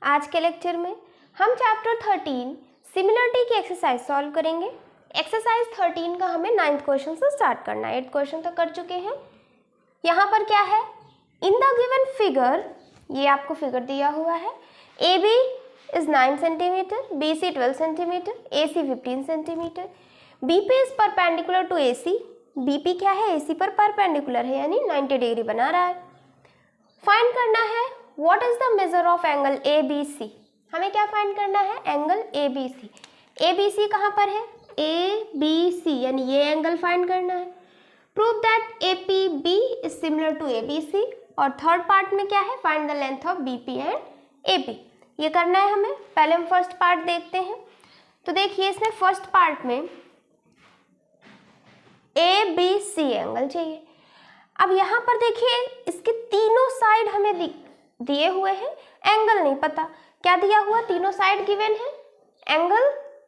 आज के लेक्चर में हम चैप्टर 13 सिमिलरिटी की एक्सरसाइज सॉल्व करेंगे। एक्सरसाइज 13 का हमें 9th क्वेश्चन से स्टार्ट करना है। 8 क्वेश्चन तक कर चुके हैं। यहाँ पर क्या है, इन द गिवन फिगर, ये आपको फिगर दिया हुआ है, A B is 9 centimetre, B C 12 centimetre, A C 15 centimetre, B P is perpendicular to A C, B P क्या है, ए सी पर परपेंडिकुलर है यानी 90 डिग्री बना रहा है। फाइंड करना है what is the measure of angle A B C. हमें क्या फाइंड करना है, angle A B C. A B C कहाँ पर है, ए बी सी यानी ये एंगल फाइंड करना है। Prove that A P B is similar to A B C. और थर्ड पार्ट में क्या है, find the length of B P and A P. ये करना है हमें। पहले हम फर्स्ट पार्ट देखते हैं। तो देखिए इसमें फर्स्ट पार्ट में ए बी सी एंगल चाहिए। अब यहाँ पर देखिए इसके तीनों साइड हमें दिए हुए हैं, एंगल नहीं पता। क्या दिया हुआ, तीनों साइड गिवन है, एंगल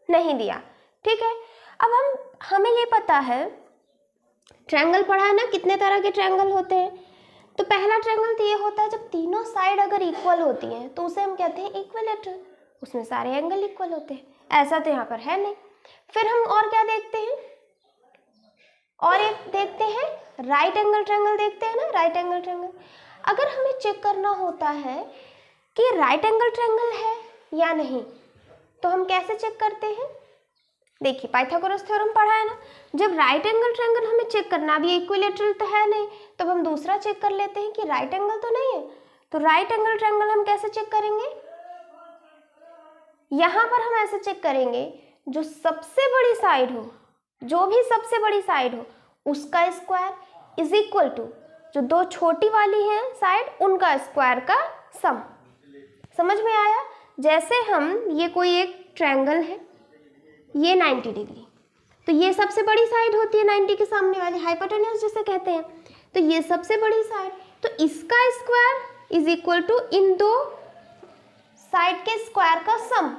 नहीं दिया। ठीक है, अब हमें ये पता है, ट्रायंगल पढ़ा है ना, कितने तरह के ट्रायंगल होते हैं। तो पहला ट्रायंगल तो ये होता है जब तीनों साइड अगर इक्वल होती हैं तो उसे हम कहते हैं इक्विलैटरल, उसमें सारे एंगल इक्वल होते हैं। ऐसा तो यहाँ पर है नहीं। फिर हम और क्या देखते हैं, और एक देखते हैं राइट एंगल ट्रायंगल देखते हैं ना, राइट एंगल ट्रायंगल। अगर हमें चेक करना होता है कि राइट एंगल ट्रायंगल है या नहीं, तो हम कैसे चेक करते हैं, देखिए पाइथागोरस थ्योरम पढ़ा है ना। जब राइट एंगल ट्रायंगल हमें चेक करना, अभी इक्विलैटरल तो है नहीं, तब हम दूसरा चेक कर लेते हैं कि राइट एंगल तो नहीं है। तो राइट एंगल ट्रायंगल हम कैसे चेक करेंगे, यहाँ पर हम ऐसे चेक करेंगे, जो सबसे बड़ी साइड हो, जो भी सबसे बड़ी साइड हो उसका स्क्वायर इज इक्वल टू जो दो छोटी वाली है साइड उनका स्क्वायर का सम। समझ में आया। जैसे हम ये कोई एक ट्रायंगल है, ये 90 डिग्री, तो ये सबसे बड़ी साइड होती है 90 के सामने वाली, हाइपोटेन्यूज जिसे कहते हैं। तो ये सबसे बड़ी साइड, तो इसका स्क्वायर इज इक्वल टू इन दो साइड के स्क्वायर का सम।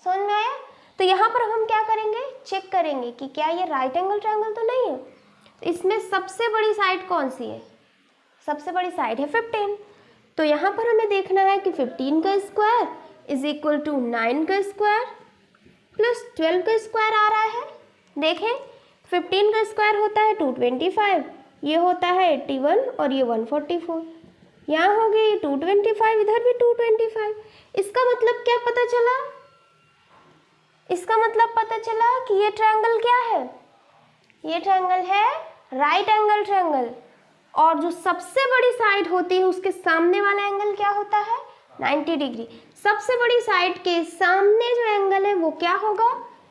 समझ में आया। तो यहाँ पर हम क्या करेंगे, चेक करेंगे कि क्या ये राइट एंगल ट्रायंगल तो नहीं है। तो इसमें सबसे बड़ी साइड कौन सी है, सबसे बड़ी साइड है 15। तो यहाँ पर हमें देखना है कि 15 का स्क्वायर इज इक्वल टू 9 का स्क्वायर प्लस 12 का स्क्वायर आ रहा है। देखें 15 का स्क्वायर होता है 225, ये होता है 81 और ये 144। यहाँ हो गई 225, इधर भी 225। इसका मतलब क्या पता चला, इसका मतलब पता चला कि ये ट्रायंगल क्या है, ये ट्रायंगल है राइट एंगल ट्रायंगल। और जो सबसे बड़ी साइड होती है उसके सामने वाला एंगल क्या होता है, 90 डिग्री। सबसे बड़ी साइड के सामने जो एंगल है वो क्या होगा,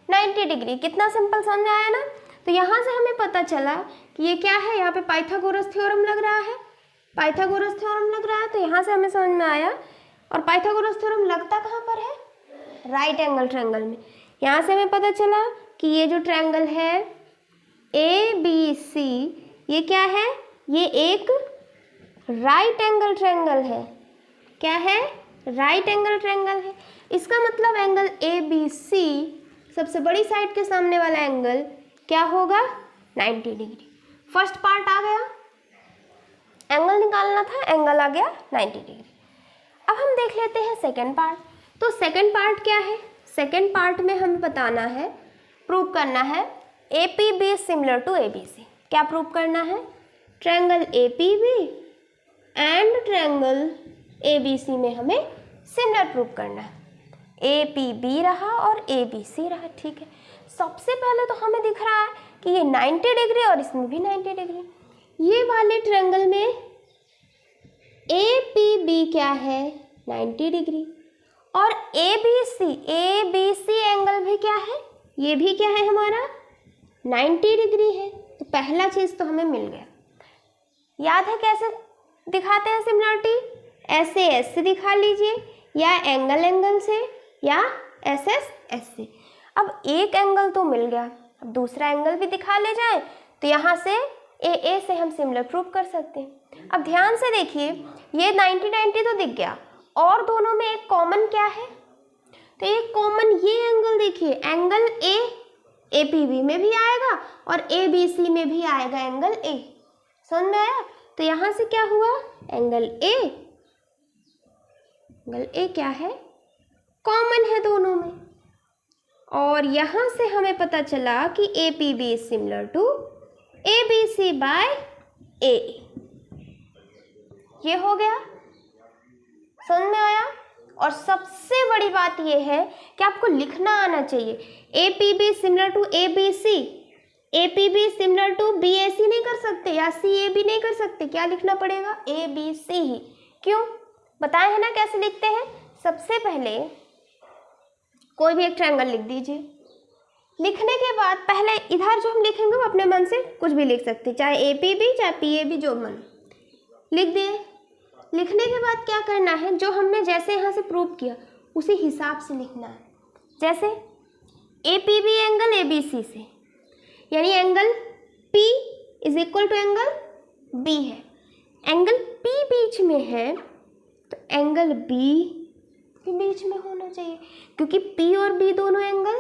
90 डिग्री। कितना सिंपल समझ में आया ना। तो यहाँ से हमें पता चला कि ये क्या है, यहाँ पे पाइथागोरस थ्योरम लग रहा है, पाइथागोरस थ्योरम लग रहा है। तो यहाँ से हमें समझ में आया। और पाइथागोरस थ्योरम लगता कहाँ पर है, राइट एंगल ट्रायंगल में। यहाँ से हमें पता चला कि ये जो ट्रायंगल है ए बी सी, ये क्या है, ये एक राइट एंगल ट्रायंगल है। क्या है, राइट एंगल ट्रायंगल है। इसका मतलब एंगल ए बी सी, सबसे बड़ी साइड के सामने वाला एंगल क्या होगा, 90 डिग्री। फर्स्ट पार्ट आ गया, एंगल निकालना था, एंगल आ गया 90 डिग्री। अब हम देख लेते हैं सेकेंड पार्ट। तो सेकेंड पार्ट क्या है, सेकेंड पार्ट में हमें बताना है, प्रूव करना है A P B similar to A B C. क्या प्रूव करना है, triangle A P B and triangle A B C में हमें सिमिलर प्रूव करना है। ए पी बी रहा और ए बी सी रहा। ठीक है, सबसे पहले तो हमें दिख रहा है कि ये 90 डिग्री और इसमें भी 90 डिग्री। ये वाले ट्रायंगल में ए पी बी क्या है, 90 डिग्री, और ए बी सी एंगल भी क्या है, ये भी क्या है हमारा 90 डिग्री है। तो पहला चीज़ तो हमें मिल गया। याद है कैसे दिखाते हैं सिमिलरिटी, ऐसे दिखा लीजिए, या एंगल से, या एस से। अब एक एंगल तो मिल गया, अब दूसरा एंगल भी दिखा ले जाए तो यहाँ से ए से हम सिमिलर प्रूव कर सकते हैं। अब ध्यान से देखिए, ये 90 तो दिख गया, और दोनों में एक कॉमन क्या है, तो एक कॉमन ये एंगल देखिए, एंगल ए पी बी में भी आएगा और ए बी सी में भी आएगा एंगल ए। समझ में आया। तो यहाँ से क्या हुआ, एंगल ए क्या है कॉमन है दोनों में। और यहाँ से हमें पता चला कि APB is similar to ABC by AA। ये हो गया, समझ में आया। और सबसे बड़ी बात ये है कि आपको लिखना आना चाहिए। APB similar to ABC, APB similar to BAC नहीं कर सकते या CAB नहीं कर सकते, क्या लिखना पड़ेगा? ABC ही। क्यों? बताए हैं ना कैसे लिखते हैं। सबसे पहले कोई भी एक ट्रायंगल लिख दीजिए। लिखने के बाद पहले इधर जो हम लिखेंगे वो अपने मन से कुछ भी लिख सकते, चाहे APB चाहे PAB, जो मन लिख दिए। लिखने के बाद क्या करना है, जो हमने जैसे यहाँ से प्रूव किया उसी हिसाब से लिखना है। जैसे APB एंगल ABC से, यानी angle P is equal to angle B है। एंगल P बीच में है तो एंगल B भी बीच में होना चाहिए, क्योंकि P और B दोनों एंगल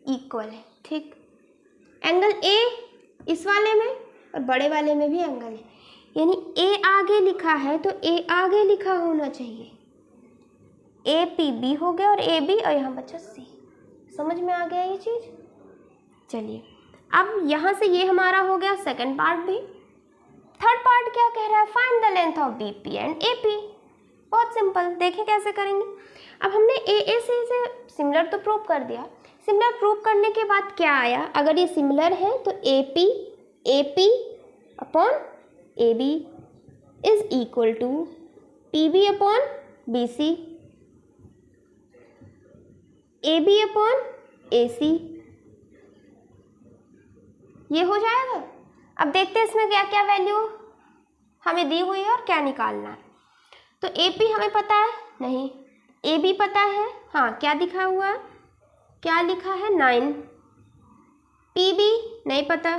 इक्वल है। ठीक, एंगल A इस वाले में और बड़े वाले में भी एंगल है, यानी A आगे लिखा है तो A आगे लिखा होना चाहिए। APB हो गया और AB, और यहाँ बचा C। समझ में आ गया ये चीज़। चलिए अब यहाँ से ये हमारा हो गया सेकंड पार्ट भी। थर्ड पार्ट क्या कह रहा है? Find the length of BP and AP। बहुत सिंपल, देखें कैसे करेंगे। अब हमने AAC से सिमिलर तो प्रूव कर दिया। सिमिलर प्रूव करने के बाद क्या आया? अगर ये सिमिलर है तो AP upon AB is equal to PB upon BC, AB upon AC। ये हो जाएगा। अब देखते हैं इसमें क्या क्या वैल्यू हमें दी हुई है और क्या निकालना है। तो AP हमें पता है नहीं, AB पता है, हाँ क्या दिखा हुआ है, क्या लिखा है 9। PB नहीं पता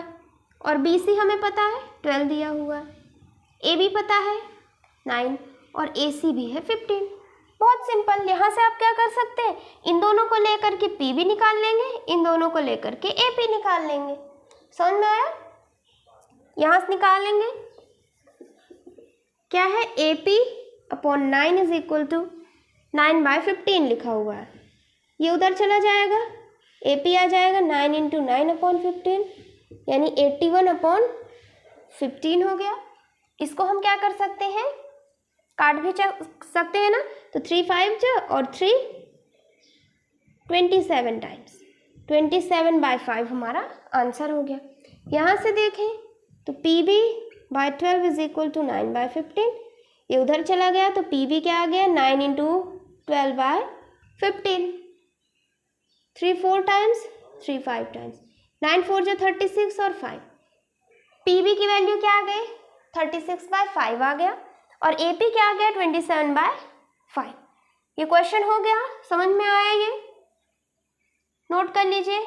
और BC हमें पता है 12 दिया हुआ है। AB पता है 9 और AC भी है 15। बहुत सिंपल। यहाँ से आप क्या कर सकते हैं, इन दोनों को लेकर के PB निकाल लेंगे, इन दोनों को लेकर के AP निकाल लेंगे। समझ में आया? यहाँ से निकाल लेंगे, क्या है AP upon 9 is equal to 9/15 लिखा हुआ है। ये उधर चला जाएगा, AP आ जाएगा 9 इंटू 9 अपॉन 15, यानी 81 अपॉन 15 हो गया। इसको हम क्या कर सकते हैं, काट भी सकते हैं ना। तो 3 5 और 3 27 टाइम्स, 27/5 हमारा आंसर हो गया। यहाँ से देखें तो PB/12 इज इक्वल टू 9/15। ये उधर चला गया तो PB क्या आ गया 9 इंटू 12/15। 3 4 टाइम्स, 3 5 टाइम्स, 9 4 36 और 5। PB की वैल्यू क्या आ गई 36/5 आ गया और AP क्या आ गया 27/5। ये क्वेश्चन हो गया, समझ में आया? ये नोट कर लीजिए।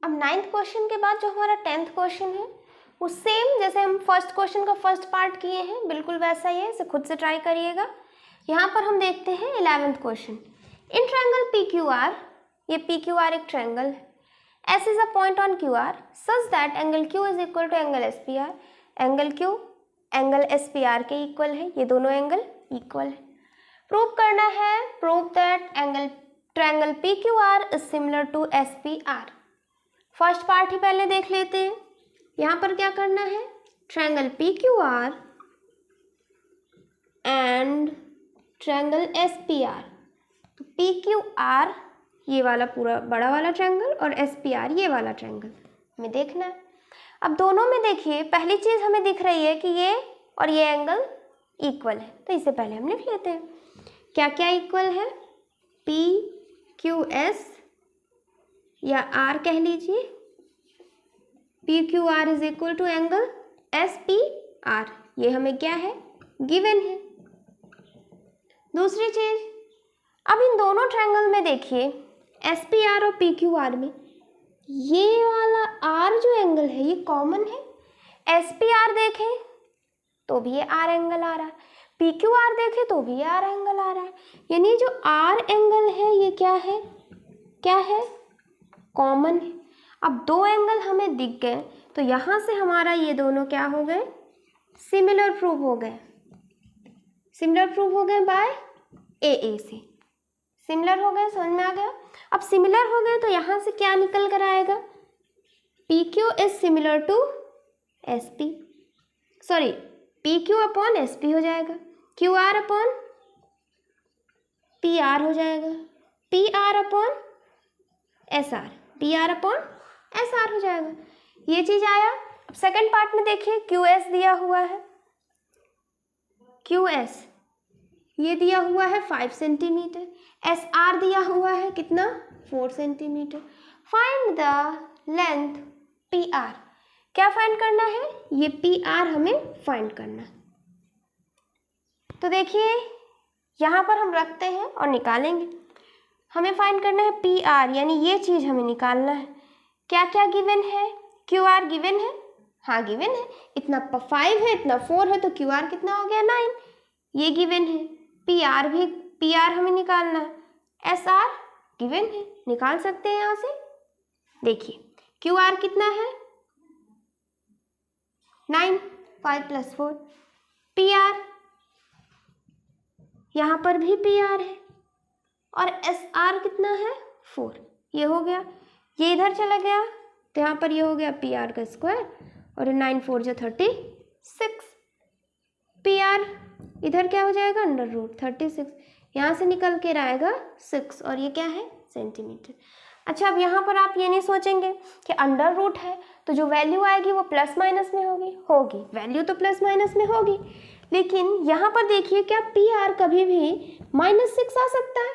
अब 9th क्वेश्चन के बाद जो हमारा 10th क्वेश्चन है वो सेम जैसे हम फर्स्ट क्वेश्चन का फर्स्ट पार्ट किए हैं बिल्कुल वैसा ही है, इसे खुद से ट्राई करिएगा। यहाँ पर हम देखते हैं 11th question. In triangle PQR, ये PQR एक ट्रायंगल है, S is a point on QR such that angle Q is equal to angle SPR। Angle Q angle SPR के इक्वल है, ये दोनों एंगल इक्वल है। प्रूव करना है, prove that angle triangle PQR is similar to SPR। First part ही पहले देख लेते हैं। यहाँ पर क्या करना है, triangle PQR and triangle SPR। तो PQR ये वाला पूरा बड़ा वाला ट्रायंगल और SPR ये वाला ट्रायंगल हमें देखना है। अब दोनों में देखिए पहली चीज़ हमें दिख रही है कि ये और ये एंगल इक्वल है, तो इसे पहले हम लिख लेते हैं। क्या क्या इक्वल है, PQS या R कह लीजिए, PQR is equal to angle SPR, ये हमें क्या है गिवन है। दूसरी चीज, अब इन दोनों ट्रायंगल में देखिए SPR और PQR में ये वाला R जो एंगल है ये कॉमन है। SPR देखें तो भी ये R एंगल आ रहा है, PQR देखें तो भी ये R एंगल आ रहा है, यानी जो R एंगल है ये क्या है, क्या है कॉमन है। अब दो एंगल हमें दिख गए तो यहाँ से हमारा ये दोनों क्या हो गए सिमिलर प्रूव हो गए। सिमिलर प्रूव हो गए बाय ए से, सिमिलर हो गए, समझ में आ गया। अब सिमिलर हो गए तो यहाँ से क्या निकल कर आएगा, P Q is similar to S P, sorry P Q upon S P हो जाएगा, Q R upon P R हो जाएगा, P R upon S R, P R upon S R हो जाएगा। ये चीज आया। अब सेकंड पार्ट में देखिए, क्यू एस दिया हुआ है, क्यू एस ये दिया हुआ है 5 सेंटीमीटर, एस आर दिया हुआ है कितना 4 centimetre. Find the length P R, क्या फाइंड करना है, ये पी आर हमें फाइंड करना है। तो देखिए यहाँ पर हम रखते हैं और निकालेंगे। हमें फाइंड करना है पी आर, यानी ये चीज़ हमें निकालना है। क्या क्या गिवन है, क्यू आर गिवन है, हाँ गिवन है, इतना 5 है इतना 4 है, तो क्यू आर कितना हो गया 9, ये गिवन है। पी आर भी, पी आर हमें निकालना है, एस आर गिवन है, निकाल सकते हैं यहाँ से। देखिए क्यू आर कितना है 9, 5 + 4, पी आर यहाँ पर भी पी आर है, और एस आर कितना है 4, ये हो गया, ये इधर चला गया तो यहाँ पर ये हो गया पी आर का स्क्वायर, और 9 4 जो 36, पी आर इधर क्या हो जाएगा √36, यहाँ से निकल के आएगा 6, और ये क्या है सेंटीमीटर। अच्छा, अब यहाँ पर आप ये नहीं सोचेंगे कि अंडर रूट है तो जो वैल्यू आएगी वो प्लस माइनस में होगी, वैल्यू तो प्लस माइनस में होगी, लेकिन यहाँ पर देखिए क्या पी आर कभी भी -6 आ सकता है,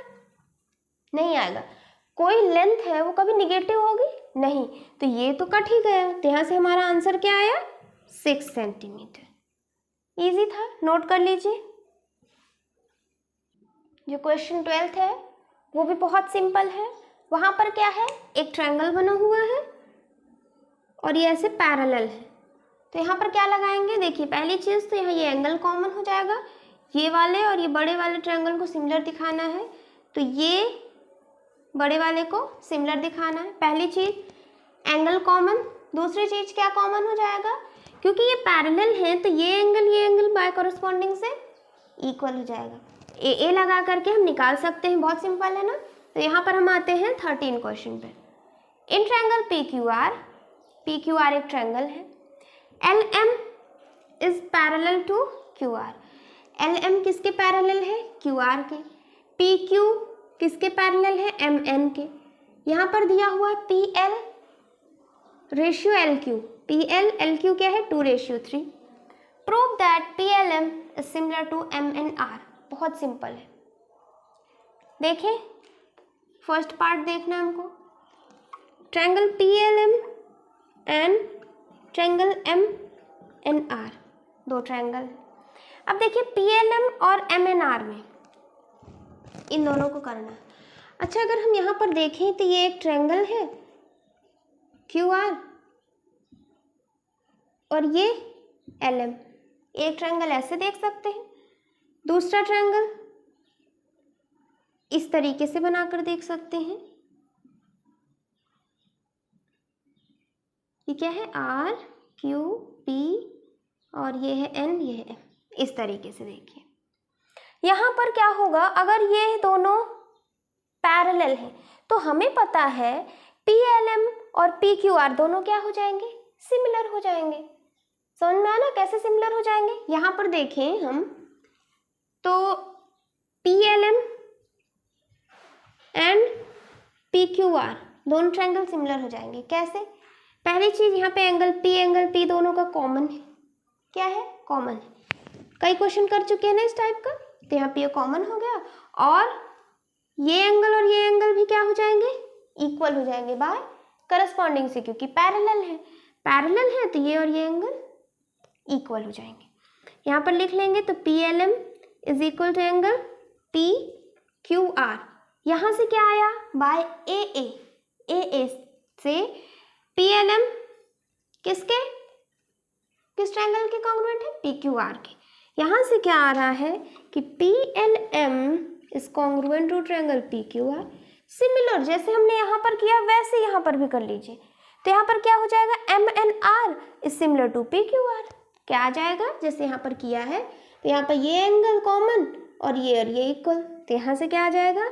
नहीं आएगा। कोई लेंथ है वो कभी निगेटिव होगी नहीं, तो ये तो कट ही गया, तो यहाँ से हमारा आंसर क्या आया 6 सेंटीमीटर। इजी था, नोट कर लीजिए। जो क्वेश्चन 12 है वो भी बहुत सिंपल है। वहाँ पर क्या है, एक ट्रायंगल बना हुआ है और ये ऐसे पैरेलल है, तो यहाँ पर क्या लगाएंगे, देखिए पहली चीज़ तो यहाँ ये एंगल कॉमन हो जाएगा, ये वाले और ये बड़े वाले ट्रायंगल को सिमिलर दिखाना है, तो ये बड़े वाले को सिमिलर दिखाना है, पहली चीज़ एंगल कॉमन। दूसरी चीज़ क्या कॉमन हो जाएगा, क्योंकि ये पैरेलल है तो ये एंगल बाय कॉरस्पॉन्डिंग से इक्वल हो जाएगा। ए लगा करके हम निकाल सकते हैं, बहुत सिंपल है ना। तो यहाँ पर हम आते हैं 13 क्वेश्चन पे। In triangle P Q R एक ट्रायंगल है, L M is parallel to Q R, L M किसके पैरेलल है क्यू आर के, पी क्यू किसके पैरेलल है एम एन के। यहाँ पर दिया हुआ है P L ratio L Q, P L L Q क्या है 2:3। Prove that P L M is similar to M N R, बहुत सिंपल है। देखें फर्स्ट पार्ट देखना है हमको, triangle P L M and triangle M N R, दो triangle. अब देखिए पी एल एम और एम एन आर में इन दोनों को करना है। अच्छा, अगर हम यहाँ पर देखें तो ये एक ट्रायंगल है क्यू आर और ये एल एम, एक ट्रायंगल ऐसे देख सकते हैं, दूसरा ट्रायंगल इस तरीके से बनाकर देख सकते हैं। ये क्या है आर क्यू पी और ये है एन, ये है एम, इस तरीके से देखिए। यहाँ पर क्या होगा, अगर ये दोनों पैरेलल हैं तो हमें पता है पी एल एम और पी क्यू आर दोनों क्या हो जाएंगे, सिमिलर हो जाएंगे। समझ में आया ना कैसे सिमिलर हो जाएंगे। यहाँ पर देखें हम तो P L M and P Q R दोनों ट्रायंगल सिमिलर हो जाएंगे। कैसे, पहली चीज यहाँ पे एंगल पी दोनों का कॉमन है, क्या है कॉमन है, कई क्वेश्चन कर चुके हैं ना इस टाइप का, तो यहाँ पे ये कॉमन हो गया, और ये एंगल और ये एंगल भी क्या हो जाएंगे, इक्वल हो जाएंगे बाय करस्पॉन्डिंग से, क्योंकि पैरेलल है तो ये और ये एंगल इक्वल हो जाएंगे। यहाँ पर लिख लेंगे तो P L M is equal to angle P Q R, यहाँ से क्या आया बाय ए से पी एल एम किस ट्रायंगल के कॉन्ग्रुएंट है, पी क्यू आर के। यहाँ से क्या आ रहा है कि P L M is congruent to triangle P Q R. Similar जैसे हमने यहाँ पर किया वैसे यहाँ पर भी कर लीजिए, तो यहाँ पर क्या हो जाएगा M N R is similar to P Q R, क्या आ जाएगा जैसे यहाँ पर किया है तो यहाँ पर ये एंगल कॉमन और ये इक्वल, तो यहाँ से क्या आ जाएगा,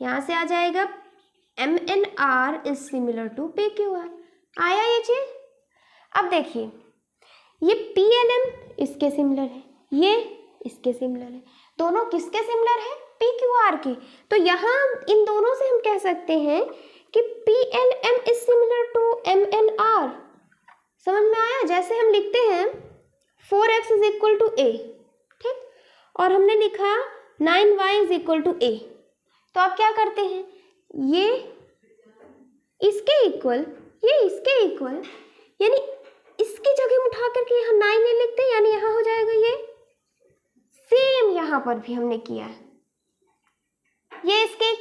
यहाँ से आ जाएगा MNR is similar to PQR। आया ये चीज। अब देखिए ये PLM इसके सिमिलर है, ये इसके सिमिलर है, दोनों किसके सिमिलर है, PQR के। तो यहाँ इन दोनों से हम कह सकते हैं कि PLM is similar to MNR। समझ में आया। जैसे हम लिखते हैं 4x is equal to a, ठीक, और हमने लिखा 9y is equal to a। तो आप क्या करते हैं, ये इसके इक्वल, ये इसके इक्वल, यानी इसकी जगह में उठा करके यहाँ 9 ले लिखते हैं, यानी यहाँ हो जाएगा ये सेम। यहाँ पर भी हमने किया है, ये इसके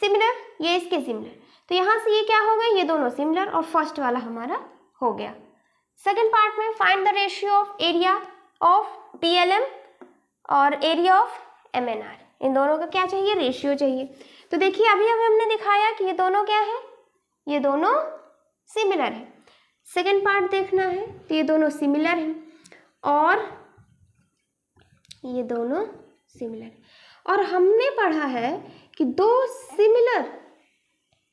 सिमिलर, ये इसके सिमिलर, तो यहाँ से ये क्या हो गया, ये दोनों सिमिलर, और फर्स्ट वाला हमारा हो गया। सेकंड पार्ट में find the ratio of area of PLM और एरिया ऑफ MNR। इन दोनों का क्या चाहिए, रेशियो चाहिए। तो देखिए अभी हमने दिखाया कि ये दोनों क्या है, ये दोनों सिमिलर है। सेकंड पार्ट देखना है तो ये दोनों सिमिलर हैं और ये दोनों सिमिलर, और हमने पढ़ा है कि दो सिमिलर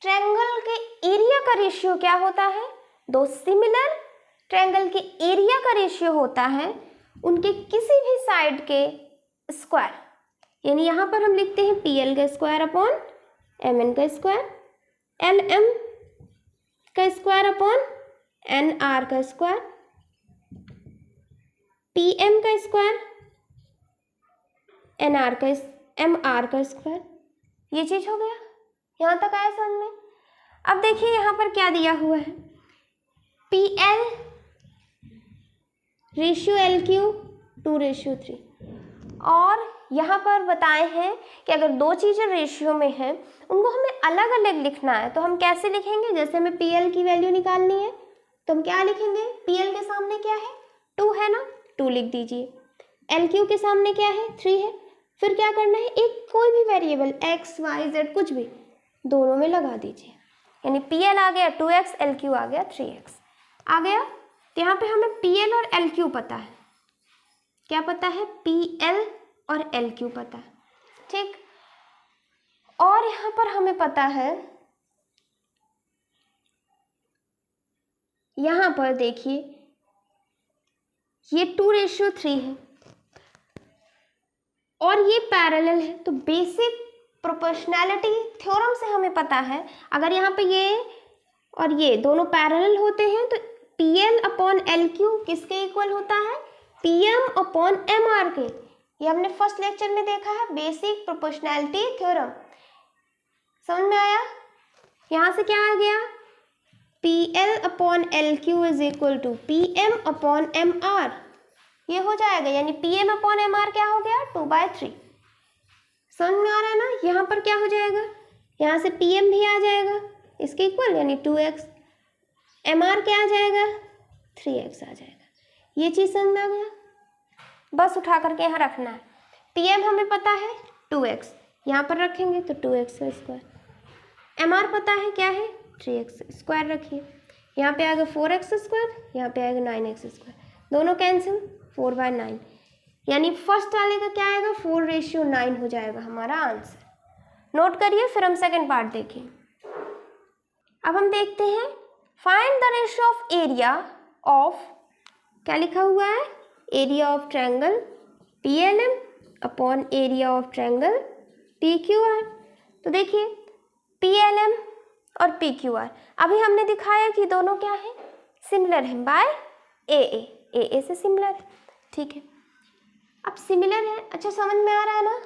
ट्रायंगल के एरिया का रेशियो क्या होता है, दो सिमिलर ट्रायंगल के एरिया का रेशियो होता है उनके किसी भी साइड के स्क्वायर। यानी यहाँ पर हम लिखते हैं PL का स्क्वायर अपॉन MN का स्क्वायर, LM का स्क्वायर अपॉन NR का स्क्वायर, PM का स्क्वायर MR का स्क्वायर। ये चीज हो गया, यहाँ तक आया समझ में। अब देखिए यहाँ पर क्या दिया हुआ है, PL रेशियो LQ 2:3, और यहाँ पर बताए हैं कि अगर दो चीज़ें रेशियो में हैं उनको हमें अलग अलग लिखना है। तो हम कैसे लिखेंगे, जैसे हमें PL की वैल्यू निकालनी है तो हम क्या लिखेंगे, PL के सामने क्या है, 2 है ना, 2 लिख दीजिए। LQ के सामने क्या है, 3 है। फिर क्या करना है, एक कोई भी वेरिएबल x y z कुछ भी दोनों में लगा दीजिए, यानी PL आ गया 2x, LQ आ गया 3x आ गया। तो यहाँ पे हमें PL और LQ पता है, क्या पता है, PL और LQ पता है, ठीक। और यहाँ पर हमें पता है, यहाँ पर देखिए ये 2:3 है और ये पैरेलल है। तो बेसिक प्रोपोर्शनैलिटी थ्योरम से हमें पता है अगर यहाँ पे ये और ये दोनों पैरेलल होते हैं तो PL अपॉन LQ किसके इक्वल होता है, PM अपॉन MR के। ये हमने फर्स्ट लेक्चर में देखा है, बेसिक प्रोपोर्शनैलिटी थ्योरम। समझ में आया। यहाँ से क्या आ गया, PL upon LQ is equal to PM upon MR, ये हो जाएगा, यानी PM अपॉन MR क्या हो गया, 2/3। समझ में आ रहा है ना। यहाँ पर क्या हो जाएगा, यहाँ से PM भी आ जाएगा इसके इक्वल, यानी 2x, MR क्या आ जाएगा, 3x आ जाएगा। ये चीज़ समझ में आ गया, बस उठा करके यहाँ रखना है। PM हमें पता है 2x, यहाँ पर रखेंगे तो 2x का स्क्वायर। MR पता है क्या है, 3x स्क्वायर रखिए। यहाँ पे आएगा 4x स्क्वायर, यहाँ पे आएगा 9x स्क्वायर, दोनों कैंसिल, 4/9, यानी फर्स्ट वाले का क्या आएगा, 4:9 हो जाएगा हमारा आंसर। नोट करिए, फिर हम सेकंड पार्ट देखें। अब हम देखते हैं find the ratio of area of, क्या लिखा हुआ है, area of triangle PLM upon area of triangle PQR। तो देखिए PLM और PQR अभी हमने दिखाया कि दोनों क्या है, सिमिलर हैं बाय AA से सिमिलर है, ठीक है। अब सिमिलर है, अच्छा समझ में आ रहा है ना।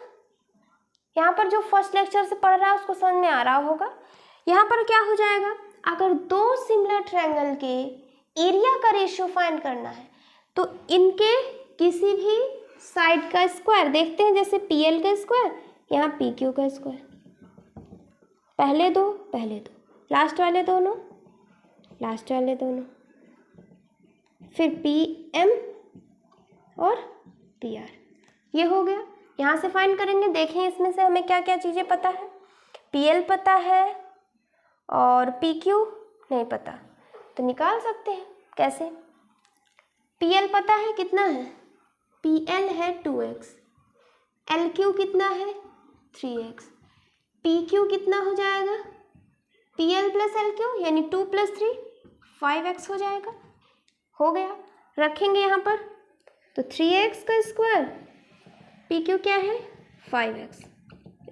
यहाँ पर जो फर्स्ट लेक्चर से पढ़ रहा है उसको समझ में आ रहा होगा। यहाँ पर क्या हो जाएगा, अगर दो सिमिलर ट्रायंगल के एरिया का रेशियो फाइंड करना है तो इनके किसी भी साइड का स्क्वायर देखते हैं, जैसे PL का स्क्वायर, यहाँ PQ का स्क्वायर, पहले दो, लास्ट वाले दोनों, फिर PM और PR, ये हो गया। यहाँ से फाइंड करेंगे, देखें इसमें से हमें क्या क्या चीज़ें पता है। PL पता है और PQ नहीं पता, तो निकाल सकते हैं। कैसे, PL पता है कितना है, PL है 2x, LQ कितना है 3x, PQ कितना हो जाएगा PL प्लस LQ यानी 2 + 3 5x हो जाएगा। हो गया, रखेंगे यहाँ पर तो 3x का स्क्वायर, PQ क्या है 5x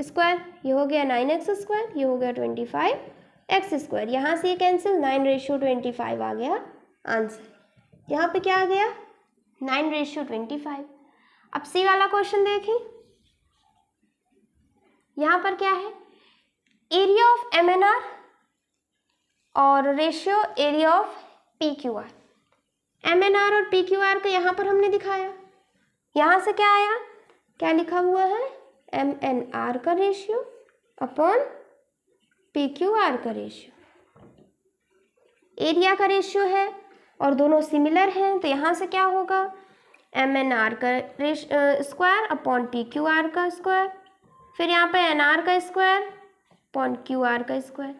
स्क्वायर, ये हो गया 9x स्क्वायर, ये हो गया 25x स्क्वायर। यहाँ से ये कैंसिल, 9:25 आ गया आंसर। यहाँ पे क्या आ गया 9:25। अब सी वाला क्वेश्चन देखें, यहाँ पर क्या है एरिया ऑफ MNR और ratio area of PQR। MNR और PQR का यहाँ पर हमने दिखाया, यहाँ से क्या आया, क्या लिखा हुआ है MNR का रेशियो अपॉन PQR का रेशियो। एरिया का रेशियो है और दोनों सिमिलर हैं, तो यहाँ से क्या होगा MNR का स्क्वायर अपॉन PQR का स्क्वायर, फिर यहाँ पे NR का स्क्वायर अपॉन QR का स्क्वायर,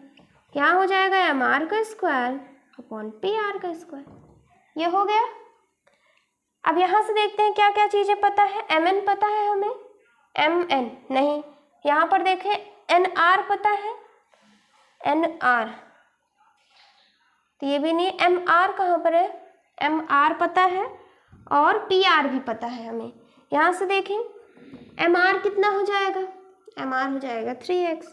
यहाँ हो जाएगा MR का स्क्वायर अपॉन PR का स्क्वायर। ये हो गया। अब यहाँ से देखते हैं क्या क्या चीज़ें पता है। MN पता है हमें, MN नहीं, यहाँ पर देखें NR पता है, NR तो ये भी नहीं, MR कहाँ पर है, MR पता है और PR भी पता है हमें। यहाँ से देखें MR कितना हो जाएगा, MR हो जाएगा 3x।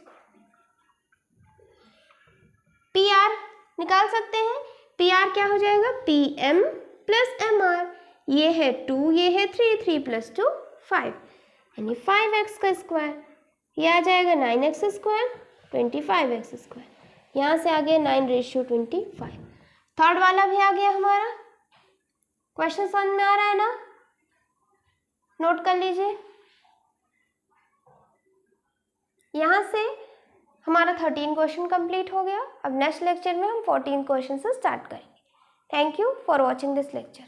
PR निकाल सकते हैं, PR क्या हो जाएगा PM प्लस MR, ये है 2 ये है 3, 3 + 2 5 यानी 5x का स्क्वायर, ये आ जाएगा 9x स्क्वायर 25x स्क्वायर। यहाँ से आ गया 9:25। थर्ड वाला भी आ गया हमारा। क्वेश्चन समझ में आ रहा है ना, नोट कर लीजिए। यहाँ से हमारा 13 क्वेश्चन कंप्लीट हो गया। अब नेक्स्ट लेक्चर में हम 14 क्वेश्चन से स्टार्ट करेंगे। Thank you for watching this lecture.